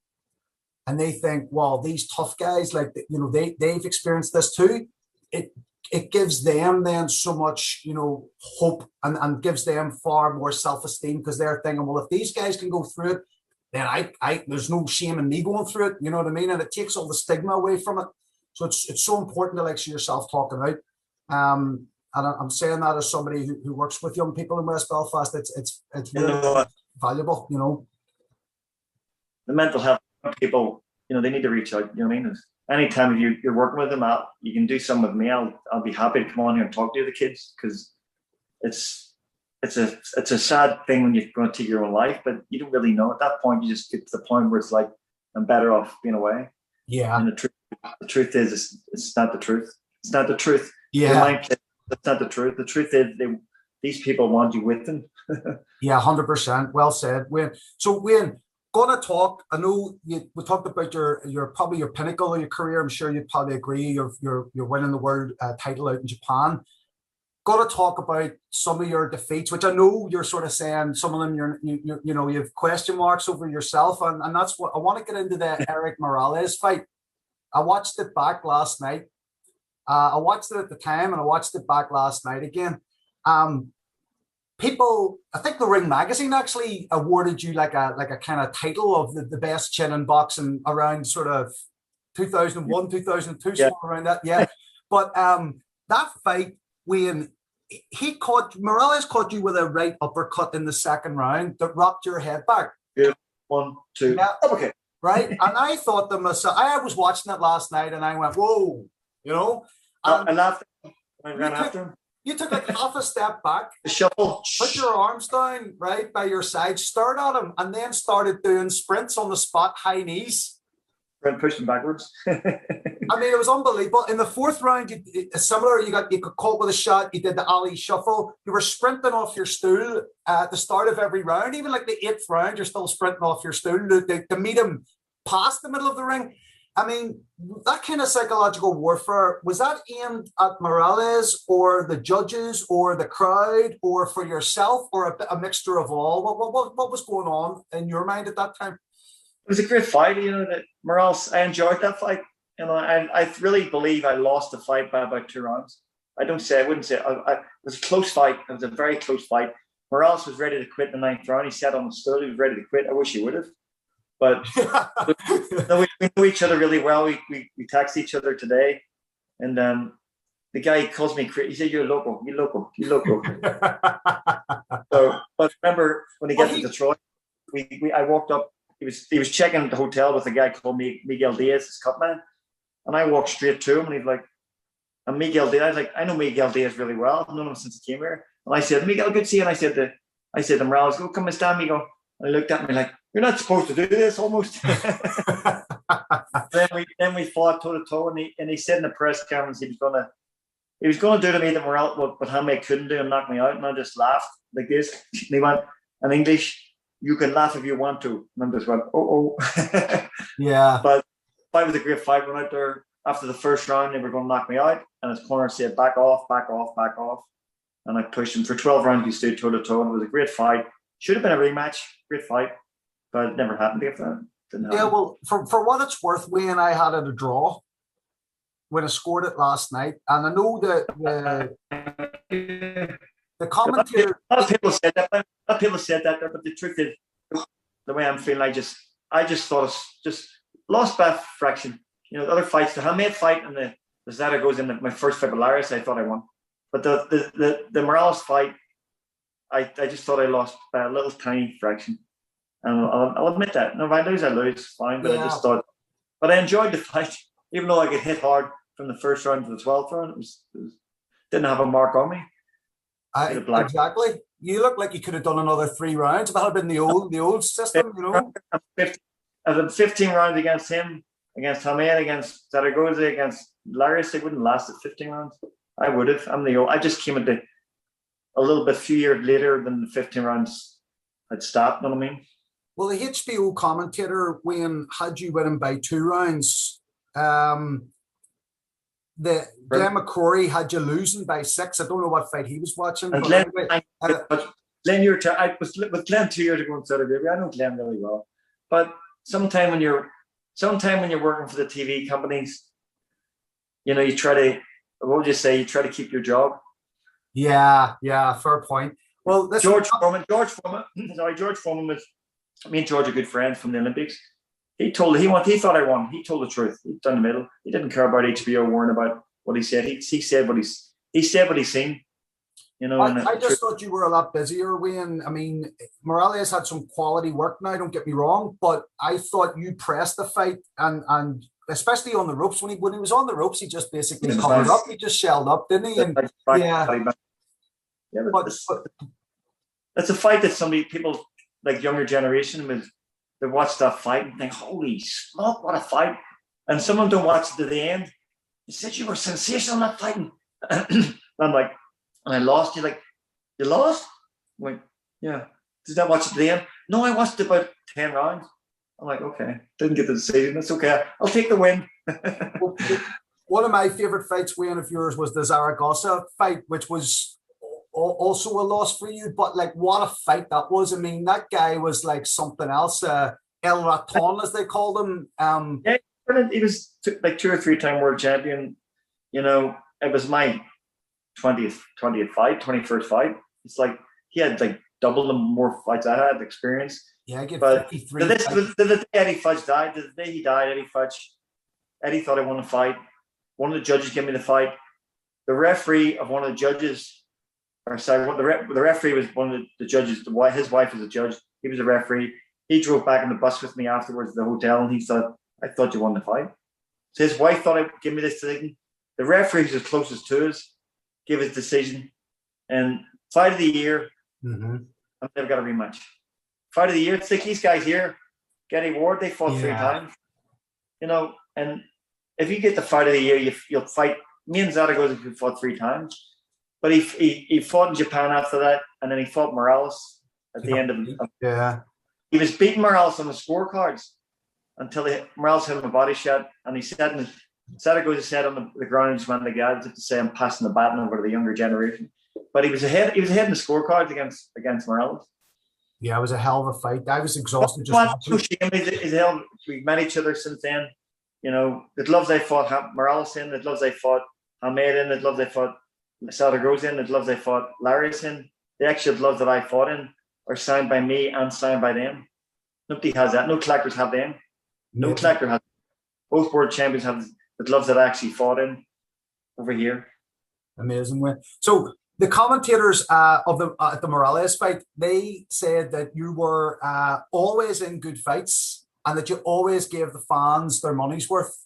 Speaker 1: and they think, well, these tough guys, like, they've experienced this too. It gives them then so much, hope, and gives them far more self-esteem, because they're thinking, well, if these guys can go through it, then I there's no shame in me going through it. You know what I mean? And it takes all the stigma away from it. So it's so important to, like, see yourself talking out. And I'm saying that as somebody who works with young people in West Belfast. It's really valuable.
Speaker 2: The mental health people, they need to reach out. You know what I mean? Anytime you're working with them, you can do some with me. I'll be happy to come on here and talk to the kids, because it's a sad thing when you're going to take your own life, but you don't really know at that point. You just get to the point where it's like, I'm better off being away. Yeah. And the truth is, it's not the truth. It's not the truth. Yeah. That's not the truth. The truth is, these people want you with them.
Speaker 1: Yeah, 100%. Well said, Wayne. So, Wayne, gonna talk. I know we talked about your probably your pinnacle of your career. I'm sure you'd probably agree. You're winning the world title out in Japan. Gonna talk about some of your defeats, which I know you're sort of saying some of them you have question marks over yourself, and that's what I want to get into, the Eric Morales fight. I watched it back last night. I watched it at the time, and I watched it back last night again. People, I think the Ring Magazine actually awarded you like a kind of title of the best chin in boxing around sort of 2001, 2002, somewhere around that. Yeah. But that fight, Wayne, Morales caught you with a right uppercut in the second round that rocked your head back.
Speaker 2: Yeah. 1, 2. Yeah. Okay.
Speaker 1: Right. And I thought to myself, I was watching it last night, and I went, whoa,
Speaker 2: I laughed. I ran after him.
Speaker 1: You took like half a step back,
Speaker 2: shuffle,
Speaker 1: put your arms down right by your side, stared at him, and then started doing sprints on the spot, high knees.
Speaker 2: and pushed him backwards.
Speaker 1: I mean, it was unbelievable. In the fourth round, you got caught with a shot. You did the alley shuffle. You were sprinting off your stool at the start of every round. Even like the eighth round, you're still sprinting off your stool to meet him past the middle of the ring. I mean, that kind of psychological warfare, was that aimed at Morales or the judges or the crowd or for yourself or a mixture of all? What was going on in your mind at that time?
Speaker 2: It was a great fight, you know. That Morales, I enjoyed that fight. You know, I really believe I lost the fight by about 2 rounds. I wouldn't say. It was a close fight. It was a very close fight. Morales was ready to quit in the 9th round. He sat on the stool. He was ready to quit. I wish he would have. But we know each other really well. We text each other today. And the guy calls me, he said, you're local. So, but remember, when he gets to Detroit, I walked up. He was checking at the hotel with a guy called Miguel Diaz, his cutman. And I walked straight to him, and he's like, and Miguel Diaz, I was like, I know Miguel Diaz really well. I've known him since he came here. And I said, Miguel, good to see you. And I said to Morales, go come and stand, Miguel. And he looked at me like, you're not supposed to do this, almost. then we fought toe to toe, and he said in the press conference he was gonna do to me that Morales, but Hamid couldn't do and knock me out. And I just laughed like this. And he went in English, you can laugh if you want to. And I just went, oh.
Speaker 1: Yeah.
Speaker 2: But fight was a great fight. Went out there after the first round, they were going to knock me out, and his corner said, back off. And I pushed him for 12 rounds. He stood toe to toe, and it was a great fight. Should have been a rematch. Great fight. But it never happened after that. Didn't happen.
Speaker 1: Yeah, well, for what it's worth, Wayne and I had it a draw when I scored it last night. And I know that the commentator...
Speaker 2: A lot of people said that, but the truth is, the way I'm feeling, I just thought it's just lost by a fraction. You know, the other fights, the Hamid fight and the Zaragoza in my first fight with Larryfriars, I thought I won. But the Morales fight, I just thought I lost by a little tiny fraction. And I'll admit that. No, if I lose, fine. But yeah. But I enjoyed the fight, even though I get hit hard from the first round to the 12th round. It didn't have a mark on me.
Speaker 1: Exactly. You look like you could have done another 3 rounds. If that had been the old system, you know.
Speaker 2: I had 15 rounds against him, against Hamid, against Zaragoza, against Larryfriars. They wouldn't last at 15 rounds. I would have. I just came at a little bit, few years later than the 15 rounds had stopped. You know what I mean?
Speaker 1: Well, the HBO commentator, Wayne, had you winning by 2 rounds. Glenn McCrory had you losing by 6. I don't know what fight he was watching.
Speaker 2: And Glenn, I was with Glenn 2 years ago in Saudi Arabia. I know Glenn really well. But sometime when you're working for the TV companies, you know, you try to, what would you say? You try to keep your job.
Speaker 1: Yeah, fair point. Well,
Speaker 2: George Foreman was, me and George are good friends from the Olympics. He thought I won. He told the truth. He's down the middle. He didn't care about HBO worrying about what he said. He said what he's seen. You know.
Speaker 1: I just thought you were a lot busier, Wayne. I mean, Morales had some quality work now. Don't get me wrong, but I thought you pressed the fight and especially on the ropes. When he was on the ropes, he just basically covered up. He just shelled up, didn't he? And, but
Speaker 2: that's a fight that people like younger generation they watch that fight and think, holy smoke, what a fight. And some of them don't watch it to the end. He said, you were sensational in that fighting. I'm like, and I lost. You're like, you lost? I'm like, yeah. Did I watch it to the end? No, I watched about 10 rounds. I'm like, okay. Didn't get the decision. That's okay. I'll take the win.
Speaker 1: One of my favorite fights, Wayne, of yours, was the Zaragoza fight, which was also a loss for you, but like what a fight that was. I mean, that guy was like something else. El Raton, as they called him.
Speaker 2: Yeah, he was like 2 or 3 time world champion. You know, it was my 20th fight, 21st fight. It's like he had like double the more fights I had experience.
Speaker 1: Yeah, I get
Speaker 2: 53. The day Eddie Futch died, the day he died, Eddie thought I won the fight. One of the judges gave me the fight. The referee of one of the judges. The referee was one of the judges. His wife was a judge. He was a referee. He drove back on the bus with me afterwards to the hotel, and he thought, I thought you won the fight. So his wife thought I'd give me this decision. The referee who's the closest to us gave his decision. And fight of the year, I've never got a rematch. Fight of the year, it's like these guys here, Getty Ward, they fought 3 times. And if you get the fight of the year, you'll fight. Me and Zaragoza fought 3 times, but he fought in Japan after that, and then he fought Morales at the end of.
Speaker 1: Yeah.
Speaker 2: He was beating Morales on the scorecards until Morales hit him a body shot, and he said, Zaragoza said on the ground, he just went like that, to say, I'm passing the baton over to the younger generation. But he was ahead. He was ahead in the scorecards against Morales.
Speaker 1: Yeah, it was a hell of a fight. I was exhausted just
Speaker 2: watching. We've met each other since then. The gloves I fought Morales in, the gloves I fought Hamed in, the gloves I fought Zaragoza in, the gloves I fought Larry's in. The actual gloves that I fought in are signed by me and signed by them. Nobody has that. No collectors have them. No collector has. Both world champions have the gloves that I actually fought in over here.
Speaker 1: Amazing win. So the commentators of the Morales fight, they said that you were always in good fights and that you always gave the fans their money's worth,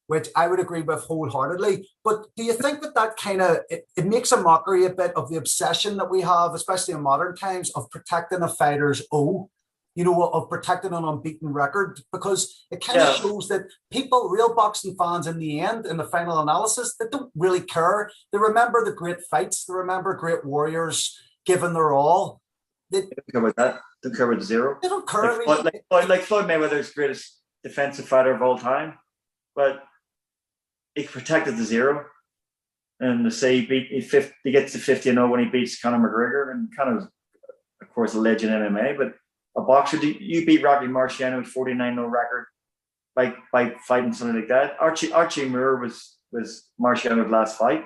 Speaker 1: which I would agree with wholeheartedly. But do you think that kind of it makes a mockery a bit of the obsession that we have, especially in modern times, of protecting a fighter's of protecting an unbeaten record? Because it kind of shows that people, real boxing fans, in the end, in the final analysis, they don't really care. They remember the great fights. They remember great warriors giving their all. They
Speaker 2: don't care about that. They don't care about zero.
Speaker 1: They don't care.
Speaker 2: Like Floyd Mayweather's greatest defensive fighter of all time, but he protected the zero. And they say he gets to 50-0 when he beats Conor McGregor, and Conor's, of course, a legend in MMA, but a boxer, you beat Rocky Marciano with 49-0 record by fighting something like that. Archie Moore was Marciano's last fight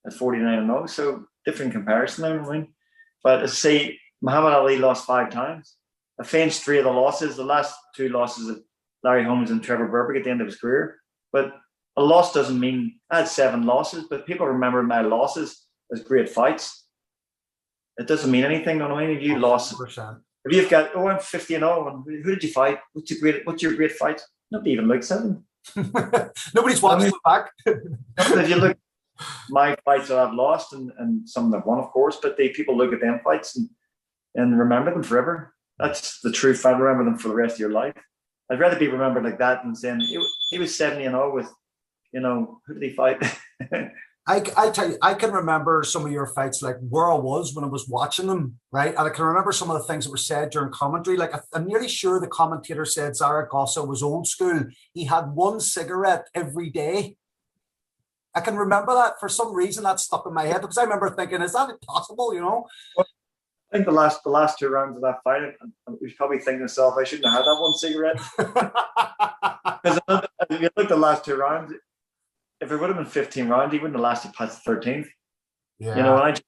Speaker 2: at 49-0, so different comparison there. I mean. But as I say, Muhammad Ali lost 5 times. I finished 3 of the losses. The last 2 losses of Larry Holmes and Trevor Burbick at the end of his career. But a loss doesn't mean I had 7 losses, but people remember my losses as great fights. It doesn't mean anything. I mean, if you lost. If you've got, I'm 50-0, and who did you fight? What's your great fight? Nobody even looks at them.
Speaker 1: Nobody's watching it back.
Speaker 2: If you look, my fights that I've lost, and some that I've won, of course, but people look at them fights and remember them forever. That's the truth. I remember them for the rest of your life. I'd rather be remembered like that than saying he was 70-0 with, who did he fight?
Speaker 1: I tell you, I can remember some of your fights, like where I was when I was watching them, right? And I can remember some of the things that were said during commentary. Like I'm nearly sure the commentator said Zaragoza was old school. He had 1 cigarette every day. I can remember that. For some reason that stuck in my head, because I remember thinking, is that possible,
Speaker 2: Well, I think the last 2 rounds of that fight, I was probably thinking to myself, I shouldn't have had that 1 cigarette. Because if you look at the last 2 rounds, if it would have been 15 rounds, he wouldn't have lasted past the 13th.
Speaker 1: Yeah.
Speaker 2: And I just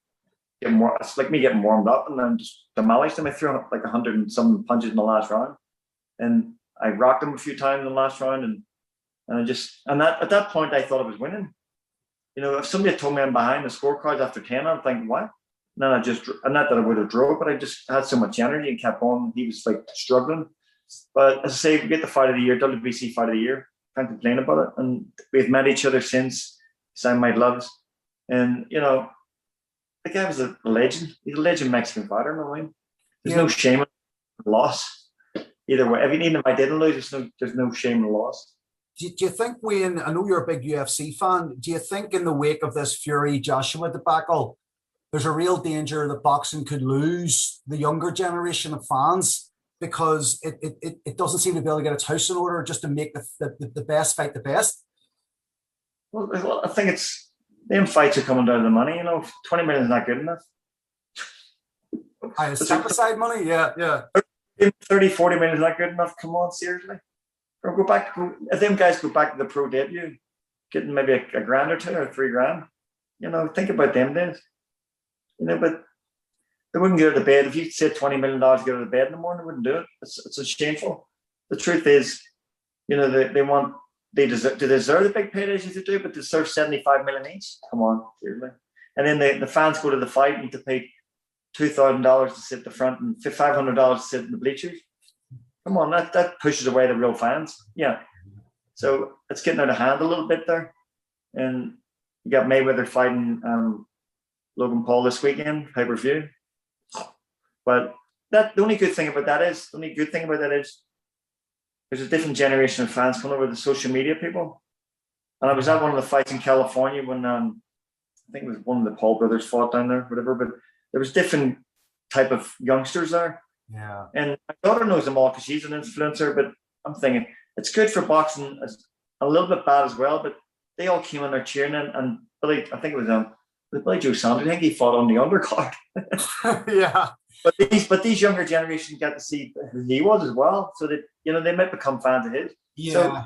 Speaker 2: get more. It's like me getting warmed up, and then just demolished him. I threw him like 100 and some punches in the last round, and I rocked him a few times in the last round, and at that point I thought I was winning. If somebody had told me I'm behind the scorecards after 10, I'd think, what? And then not that I would have drove, but I just had so much energy and kept on. He was like struggling. But as I say, we get the fight of the year, WBC fight of the year. Can't complain about it. And we've met each other since, signed my gloves. And, the guy was a legend. He's a legend Mexican fighter, no way. There's no shame in the loss. Either way. Even if I didn't lose, there's no shame in the loss.
Speaker 1: Do you think, Wayne, I know you're a big UFC fan, do you think in the wake of this Fury-Joshua debacle, there's a real danger that boxing could lose the younger generation of fans because it doesn't seem to be able to get its house in order just to make the best fight the best?
Speaker 2: Well, I think them fights are coming down to the money. 20 million is not good enough.
Speaker 1: Step aside money, yeah.
Speaker 2: 30, 40 million is not good enough. Come on, seriously. Or if them guys go back to the pro debut, getting maybe a grand or 2 or 3 grand, think about them days. But they wouldn't get out of bed. If you said $20 million to get out of bed in the morning, they wouldn't do it. It's shameful. The truth is, they deserve the big paydays as they do, but they deserve 75 million each. Come on, seriously. And then the fans go to the fight and to pay $2,000 to sit at the front and $500 to sit in the bleachers. Come on, that pushes away the real fans. Yeah. So it's getting out of hand a little bit there. And you got Mayweather fighting Logan Paul this weekend, pay-per-view. But the only good thing about that is there's a different generation of fans coming over, the social media people. And I was at one of the fights in California when I think it was one of the Paul brothers fought down there, whatever. But there was different type of youngsters there.
Speaker 1: Yeah.
Speaker 2: And my daughter knows them all because she's an influencer. But I'm thinking it's good for boxing. It's a little bit bad as well. But they all came in there cheering, and Billy, I think it was Billy Joe Sanders. I think he fought on the undercard.
Speaker 1: Yeah.
Speaker 2: But these younger generations get to see who he was as well, so that they might become fans of his.
Speaker 1: Yeah.
Speaker 2: So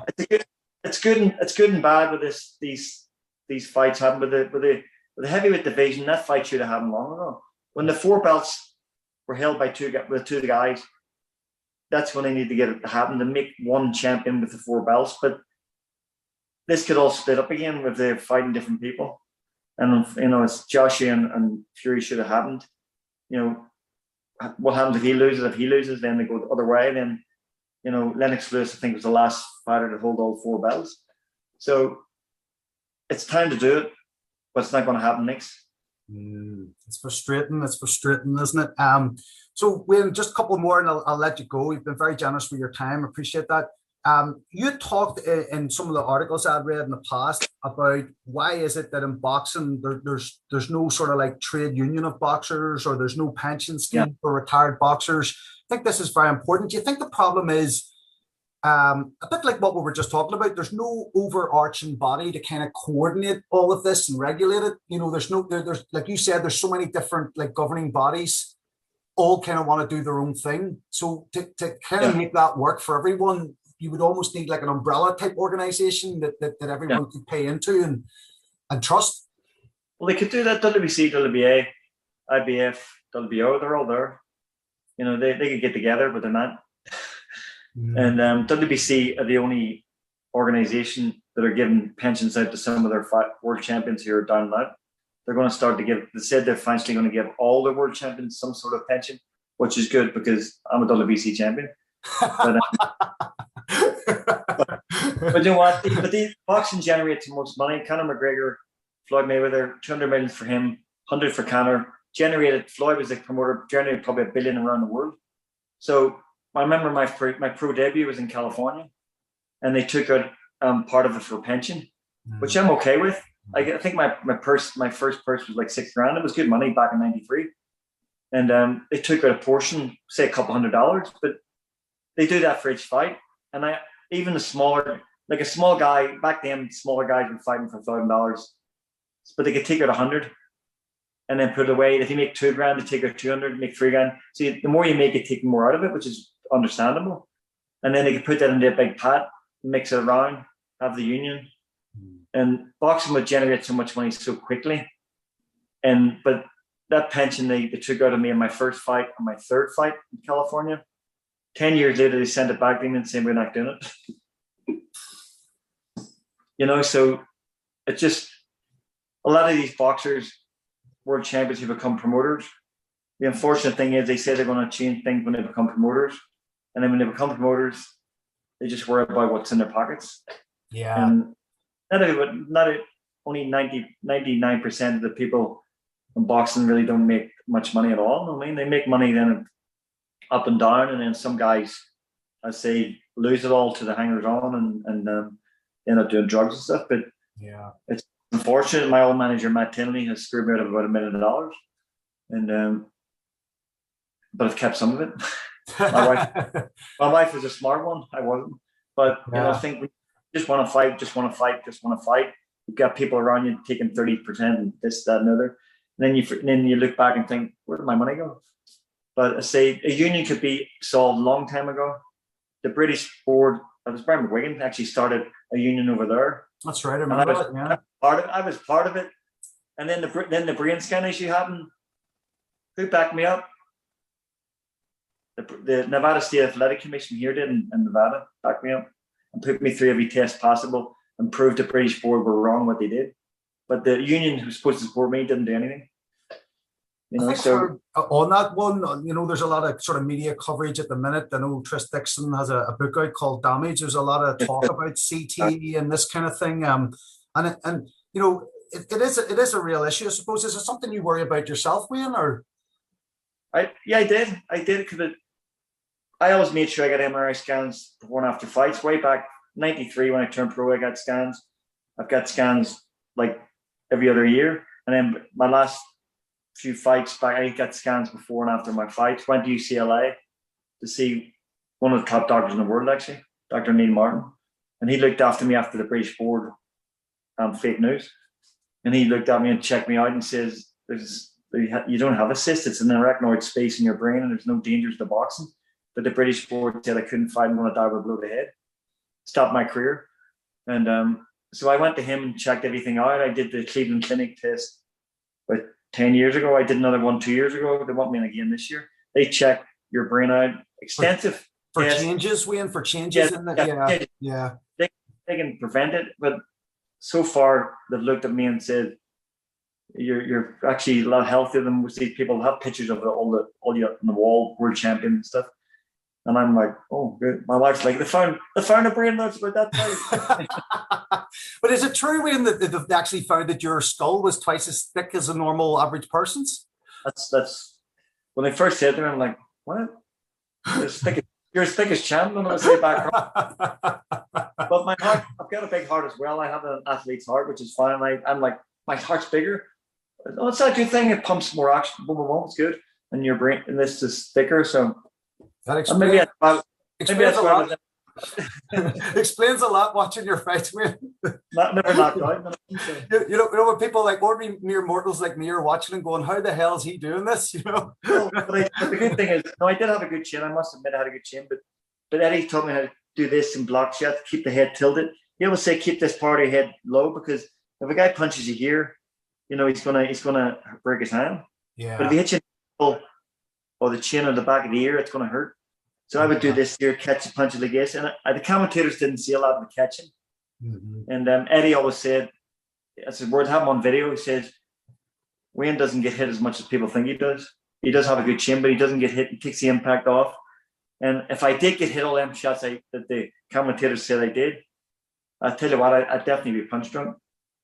Speaker 2: it's good and bad with these fights happen with the heavyweight division. That fight should have happened long ago. When the 4 belts were held by two guys, that's when they need to get it to happen, to make one champion with the 4 belts. But this could all split up again with the fighting different people. And it's Joshua and Fury should have happened. What happens if he loses? If he loses, then they go the other way. Then, Lennox Lewis, I think, was the last fighter to hold all 4 belts. So it's time to do it, but it's not going to happen next.
Speaker 1: It's frustrating. It's frustrating, isn't it? So, Wayne, just a couple more, and I'll let you go. You've been very generous with your time. Appreciate that. You talked in some of the articles I'd read in the past about why is it that in boxing there's no sort of like trade union of boxers, or there's no pension scheme for retired boxers. I think this is very important. Do you think the problem is a bit like what we were just talking about? There's no overarching body to kind of coordinate all of this and regulate it. There's like you said, there's so many different like governing bodies, all kind of want to do their own thing. So to kind of make that work for everyone, you would almost need like an umbrella type organization that everyone could pay into and trust.
Speaker 2: Well, they could do that. WBC, WBA, IBF, WBO, they're all there. They could get together, but they're not. And WBC are the only organization that are giving pensions out to some of their world champions who are down and out. They're going to start to give, they said they're finally going to give all the world champions some sort of pension, which is good because I'm a WBC champion. But you know what? But the boxing generates the most money. Conor McGregor, Floyd Mayweather, 200 million for him, 100 for Conor. Floyd was the promoter, generated probably $1 billion around the world. So I remember my pro debut was in California, and they took out part of it for pension, which I'm okay with. I think my first purse was like $6,000. It was good money back in '93, and they took out a portion, say a couple $100, but they do that for each fight. And even a small guy back then, smaller guys were fighting for $1,000, but they could take out 100 and then put it away. If you make $2,000, they take out 200, make $3,000. So the more you make, you take more out of it, which is understandable. And then they could put that into a big pot, mix it around, have the union. And boxing would generate so much money so quickly. But that pension they took out of me in my first fight and my third fight in California. 10 years later, they sent it back to me and said, we're not doing it. So it's just a lot of these boxers, world champions, who become promoters. The unfortunate thing is they say they're going to change things when they become promoters. And then when they become promoters, they just worry about what's in their pockets.
Speaker 1: Yeah.
Speaker 2: And only 99% of the people in boxing really don't make much money at all. I mean, they make money then up and down, and then some guys, I say, lose it all to the hangers on and end up doing drugs and stuff. But it's unfortunate. My old manager Matt Tinley has screwed me out of about $1 million, and but I've kept some of it. My wife was a smart one. I wasn't, but I think we just want to fight. You've got people around you taking 30% and this, that, and other, and then you look back and think, where did my money go? But I say a union could be solved a long time ago. The British board, it was Brian McGuigan, actually started a union over there.
Speaker 1: That's right. I remember that. Yeah.
Speaker 2: I was part of it. And then the brain scan issue happened. Who backed me up? The Nevada State Athletic Commission here did in Nevada backed me up and put me through every test possible and proved the British board were wrong what they did. But the union who was supposed to support me didn't do anything.
Speaker 1: So on that one, there's a lot of sort of media coverage at the minute. I know Tris Dixon has a book out called Damage. There's a lot of talk about CT and this kind of thing. It is a real issue, I suppose. Is it something you worry about yourself, Wayne? Or
Speaker 2: I did because I always made sure I got MRI scans before and after fights. Way back '93 when I turned pro, I got scans. I've got scans like every other year, and then my last few fights back, I got scans before and after my fights. Went to UCLA to see one of the top doctors in the world, actually, Dr. Neil Martin, and he looked after me after the British board fake news, and he looked at me and checked me out and says, "You don't have a cyst; it's an arachnoid space in your brain, and there's no dangers to boxing." But the British board said I couldn't fight. I'm going to die with a blow to the head. Stopped my career, and so I went to him and checked everything out. I did the Cleveland Clinic test about 10 years ago. I did another one 2 years ago. They want me in again this year. They check your brain out. Extensive
Speaker 1: for
Speaker 2: test.
Speaker 1: changes, Wayne, for changes in the yeah.
Speaker 2: They can prevent it, but so far they've looked at me and said, You're actually a lot healthier than most of these people. Have pictures of all you on the wall, world champion and stuff. And I'm like, oh, good. My wife's like, they found a brain that's about that size.
Speaker 1: But is it true, Wayne, that they've actually found that your skull was twice as thick as a normal average person's?
Speaker 2: That's when they first said to me, I'm like, what? You're as thick as Champ, I'm gonna say back. But my heart, I've got a big heart as well. I have an athlete's heart, which is fine. I'm like, my heart's bigger. Oh, it's not a good thing. It pumps more oxygen. Boom, boom, boom. It's good. And your brain, and this is thicker. So
Speaker 1: that explains, explains a lot. Explains a lot watching your fights, man.
Speaker 2: Never knocked out.
Speaker 1: You know when people like ordinary mere mortals like me are watching and going, "How the hell is he doing this?" You know.
Speaker 2: But the good thing is, no, I did have a good chin. I must admit, I had a good chin. But Eddie taught me how to do this in blocks. You have to keep the head tilted. He always say, keep this part of your head low, because if a guy punches you here, you know he's gonna break his hand.
Speaker 1: Yeah.
Speaker 2: But if he hits you or the chin or the back of the ear, it's gonna hurt. So I would do this here, catch a punch like this, and the commentators didn't see a lot of the catching. Mm-hmm. And Eddie always said, I said, "Word, have him on video." He says, "Wayne doesn't get hit as much as people think he does. He does have a good chin, but he doesn't get hit. He takes the impact off. And if I did get hit all them shots that the commentators said I did, I tell you what, I'd definitely be punch drunk."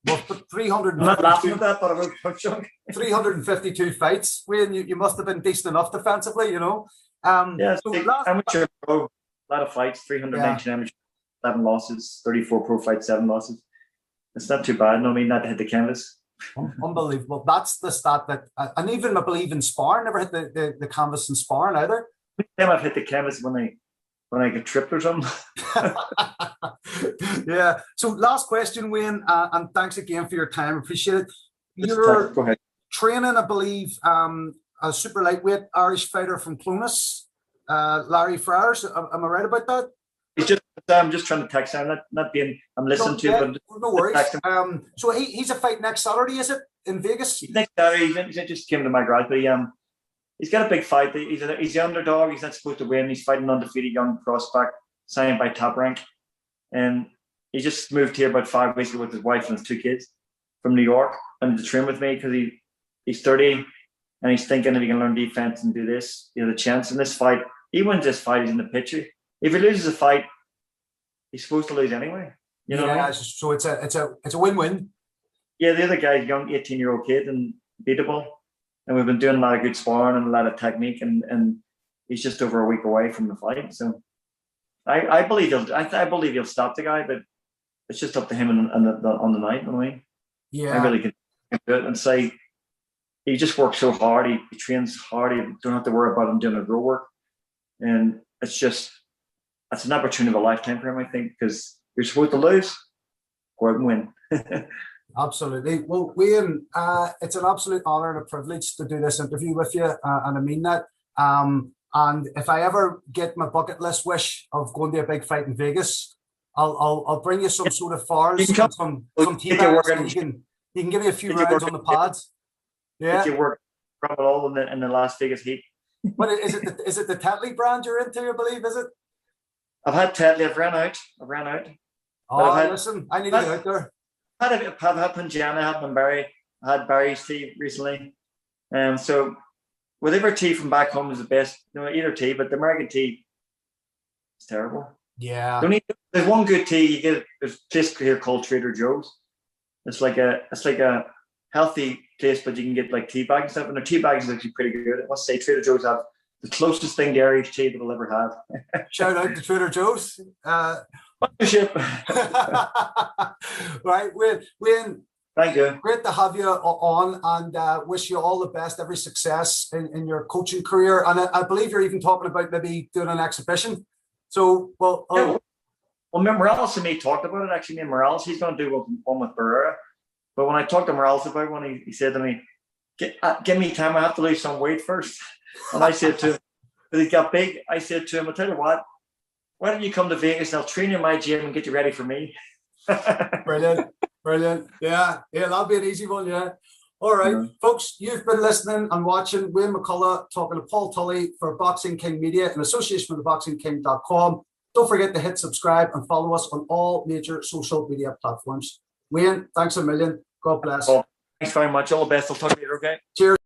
Speaker 1: Well, 300.
Speaker 2: I'm not laughing at that, but I will be punch drunk.
Speaker 1: 352 fights, Wayne. You must have been decent enough defensively, you know.
Speaker 2: Yeah, so amateur pro, a lot of fights, 319 amateur, 7 losses, 34 pro fights, 7 losses. It's not too bad. No, I mean, not to hit the canvas.
Speaker 1: Unbelievable. That's the stat that, and even I believe in sparring, never hit the canvas in sparring either.
Speaker 2: Time I've hit the canvas when I get tripped or something.
Speaker 1: Yeah. So last question, Wayne, and thanks again for your time. Appreciate it.
Speaker 2: Go ahead.
Speaker 1: Training, I believe, a super lightweight Irish fighter from Clonus, Larryfriars. Am I right about that?
Speaker 2: I'm just trying to text him. I'm listening to him.
Speaker 1: No worries. So he's a fight next Saturday, is it, in Vegas?
Speaker 2: Next Saturday. He just came to my garage, but he's got a big fight. He's the underdog. He's not supposed to win. He's fighting an undefeated young prospect signed by Top Rank, and he just moved here about 5 weeks ago with his wife and his 2 kids from New York and to train with me because he's 30. And he's thinking if he can learn defense and do this, he has a chance in this fight. He wins this fight, he's in the picture. If he loses a fight, he's supposed to lose anyway. You know what I mean?
Speaker 1: So it's a win-win.
Speaker 2: Yeah, the other guy's a young 18-year-old kid and beatable. And we've been doing a lot of good sparring and a lot of technique, and he's just over a week away from the fight. So I believe he'll stop the guy, but it's just up to him on the night. You know what I mean?
Speaker 1: Yeah.
Speaker 2: I really can do it and say. He just works so hard. He trains hard. You don't have to worry about him doing a road work. And it's an opportunity of a lifetime for him, I think, because you're supposed to lose, go out and win.
Speaker 1: Absolutely. Well, Wayne, it's an absolute honor and a privilege to do this interview with you, and I mean that. And if I ever get my bucket list wish of going to a big fight in Vegas, I'll bring you some sort of fars, some tea bags. You can give me a few rounds on the pads. Yeah,
Speaker 2: you work from it all in the Las Vegas heat.
Speaker 1: But is it the Tetley brand you're into? I believe, is it?
Speaker 2: I've had Tetley. I've ran out.
Speaker 1: Oh, listen, I need to get out there.
Speaker 2: I've had Punjana, I had Bunbury, I had Barry's tea recently. So whatever tea from back home is the best. You know, either tea, but the American tea is terrible.
Speaker 1: Yeah.
Speaker 2: There's one good tea you get. There's a place here called Trader Joe's. It's like a healthy place, but you can get like tea bags and stuff, and their tea bags is actually pretty good. I must say, Trader Joe's have the closest thing to Irish tea that we'll ever have.
Speaker 1: Shout out to Trader Joe's.
Speaker 2: Partnership.
Speaker 1: Right, Wayne,
Speaker 2: Thank you.
Speaker 1: great to have you on, and wish you all the best, every success in your coaching career. And I believe you're even talking about maybe doing an exhibition. So, well,
Speaker 2: yeah, well, Morales and me talked about it. Actually, me and Morales, he's going to do one with Barrera. But when I talked to Morales about one, he said to me, give me time, I have to lose some weight first. And I said to him, but he got big, I said to him, I'll tell you what, why don't you come to Vegas and I'll train you in my gym and get you ready for me.
Speaker 1: Brilliant. Yeah, that'll be an easy one, yeah. All right, folks, you've been listening and watching Wayne McCULLOUGH talking to Paul Tully for Boxing King Media in association with theboxingking.com. Don't forget to hit subscribe and follow us on all major social media platforms. Wayne, thanks a million. God bless.
Speaker 2: Well, thanks very much. All the best. I'll talk to you later, okay?
Speaker 1: Cheers.